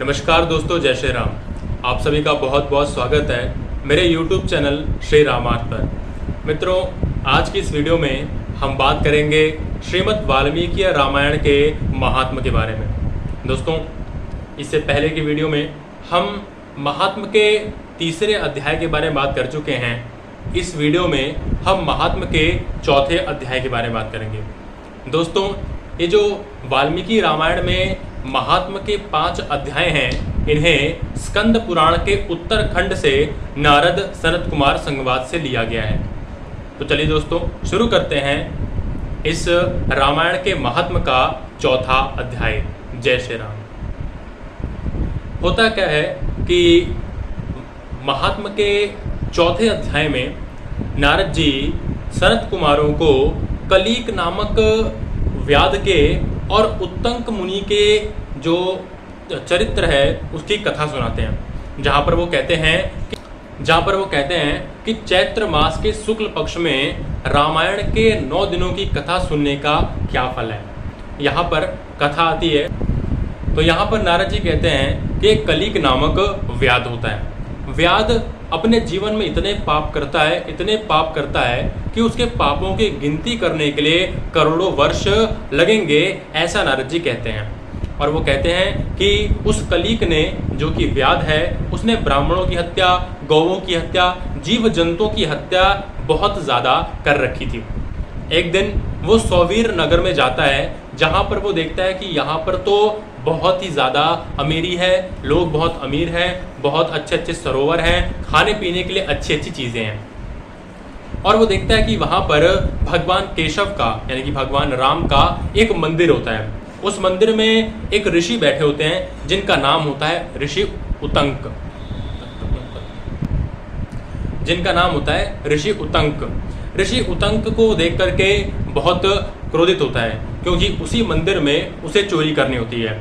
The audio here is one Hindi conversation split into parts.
नमस्कार दोस्तों, जय श्री राम। आप सभी का बहुत बहुत स्वागत है मेरे YouTube चैनल श्री रामार्थ पर। मित्रों, आज की इस वीडियो में हम बात करेंगे श्रीमद् वाल्मीकि रामायण के महात्म्य के बारे में। दोस्तों, इससे पहले की वीडियो में हम महात्म्य के तीसरे अध्याय के बारे में बात कर चुके हैं। इस वीडियो में हम महात्म्य के चौथे अध्याय के बारे में बात करेंगे। दोस्तों, ये जो वाल्मीकि रामायण में महात्म्य के 5 अध्याय हैं, इन्हें स्कंद पुराण के उत्तरखंड से नारद सनत कुमार संवाद से लिया गया है। तो चलिए दोस्तों, शुरू करते हैं इस रामायण के महात्म्य का चौथा अध्याय। जय श्री राम। होता क्या है कि महात्म्य के चौथे अध्याय में नारद जी सनत कुमारों को कलीक नामक व्याध के और उत्तंक मुनि के जो चरित्र है उसकी कथा सुनाते हैं, जहाँ पर वो कहते हैं कि चैत्र मास के शुक्ल पक्ष में रामायण के 9 दिनों की कथा सुनने का क्या फल है। यहाँ पर कथा आती है तो यहाँ पर नारद जी कहते हैं कि कलीक नामक व्याध होता है। व्याध अपने जीवन में इतने पाप करता है कि उसके पापों की गिनती करने के लिए करोड़ों वर्ष लगेंगे, ऐसा नारद जी कहते हैं। और वो कहते हैं कि उस कलीक ने, जो कि व्याध है, उसने ब्राह्मणों की हत्या, गौवों की हत्या, जीव जंतुओं की हत्या बहुत ज़्यादा कर रखी थी। एक दिन वो सौवीर नगर में जाता है, जहाँ पर वो देखता है कि यहाँ पर तो बहुत ही ज़्यादा अमीरी है, लोग बहुत अमीर हैं, बहुत अच्छे अच्छे सरोवर हैं, खाने पीने के लिए अच्छी अच्छी चीज़ें हैं। और वो देखता है कि वहाँ पर भगवान केशव का, यानी कि भगवान राम का एक मंदिर होता है। उस मंदिर में एक ऋषि बैठे होते हैं जिनका नाम होता है ऋषि उतंक। ऋषि उतंक को देख करके बहुत क्रोधित होता है, क्योंकि उसी मंदिर में उसे चोरी करनी होती है।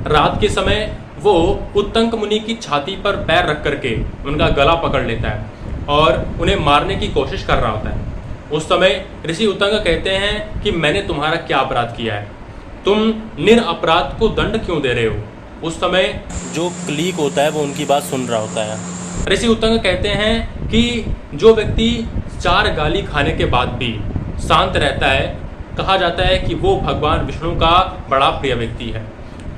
रात के समय वो उत्तंक मुनि की छाती पर पैर रख करके उनका गला पकड़ लेता है और उन्हें मारने की कोशिश कर रहा होता है। उस समय ऋषि उतंक कहते हैं कि मैंने तुम्हारा क्या अपराध किया है, तुम निरअपराध को दंड क्यों दे रहे हो। उस समय जो कलीक होता है वो उनकी बात सुन रहा होता है। ऋषि उतंक कहते हैं कि जो व्यक्ति 4 गाली खाने के बाद भी शांत रहता है, कहा जाता है कि वो भगवान विष्णु का बड़ा प्रिय व्यक्ति है।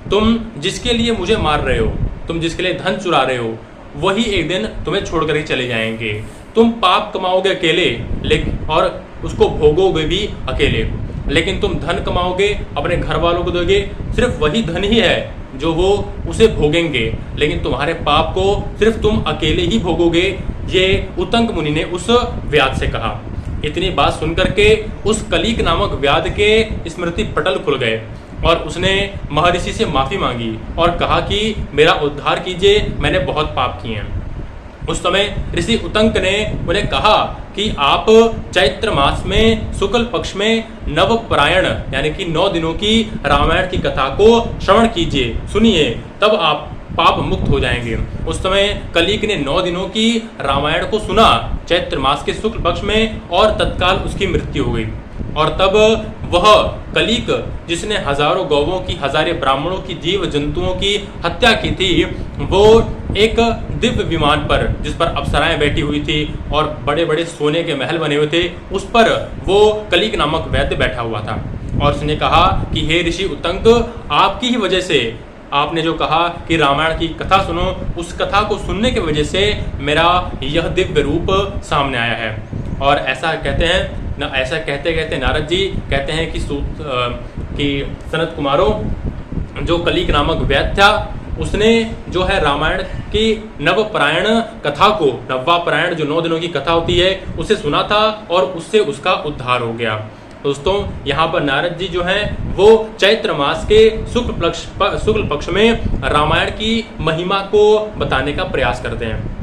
तुम जिसके लिए मुझे मार रहे हो, तुम जिसके लिए धन चुरा रहे हो, वही एक दिन तुम्हें छोड़कर ही चले जाएंगे। तुम पाप कमाओगे अकेले, लेकिन और उसको भोगोगे भी अकेले, लेकिन तुम धन कमाओगे, अपने घर वालों को दोगे, सिर्फ वही धन ही है जो वो उसे भोगेंगे, लेकिन तुम्हारे पाप को सिर्फ तुम अकेले ही भोगोगे। ये उतंक मुनि ने उस व्याध से कहा। इतनी बात सुनकर के उस कलीक नामक व्याध के स्मृति पटल खुल गए और उसने महर्षि से माफ़ी मांगी और कहा कि मेरा उद्धार कीजिए, मैंने बहुत पाप किए हैं। उस समय ऋषि उतंक ने उन्हें कहा कि आप चैत्र मास में शुक्ल पक्ष में नवपरायण, यानी कि 9 दिनों की रामायण की कथा को श्रवण कीजिए, सुनिए, तब आप पाप मुक्त हो जाएंगे। उस समय कलीक ने 9 दिनों की रामायण को सुना चैत्र मास के शुक्ल पक्ष में, और तत्काल उसकी मृत्यु हो गई। और तब वह कलीक, जिसने हजारों गौवों की, हजारे ब्राह्मणों की, जीव जंतुओं की हत्या की थी, वो एक दिव्य विमान पर, जिस पर अप्सराएं बैठी हुई थी और बड़े बड़े सोने के महल बने हुए थे, उस पर वो कलीक नामक वैद्य बैठा हुआ था। और उसने कहा कि हे ऋषि उतंक, आपकी ही वजह से, आपने जो कहा कि रामायण की कथा सुनो, उस कथा को सुनने की वजह से मेरा यह दिव्य रूप सामने आया है। और ऐसा कहते हैं ना, ऐसा कहते कहते नारद जी कहते हैं कि सनत कुमारों, जो कलीक नामक वैद्य था, उसने जो है रामायण की नवपरायण कथा को, नवपरायण जो 9 दिनों की कथा होती है, उसे सुना था और उससे उसका उद्धार हो गया। दोस्तों, यहाँ पर नारद जी जो हैं वो चैत्र मास के शुक्ल पक्ष में रामायण की महिमा को बताने का प्रयास करते हैं।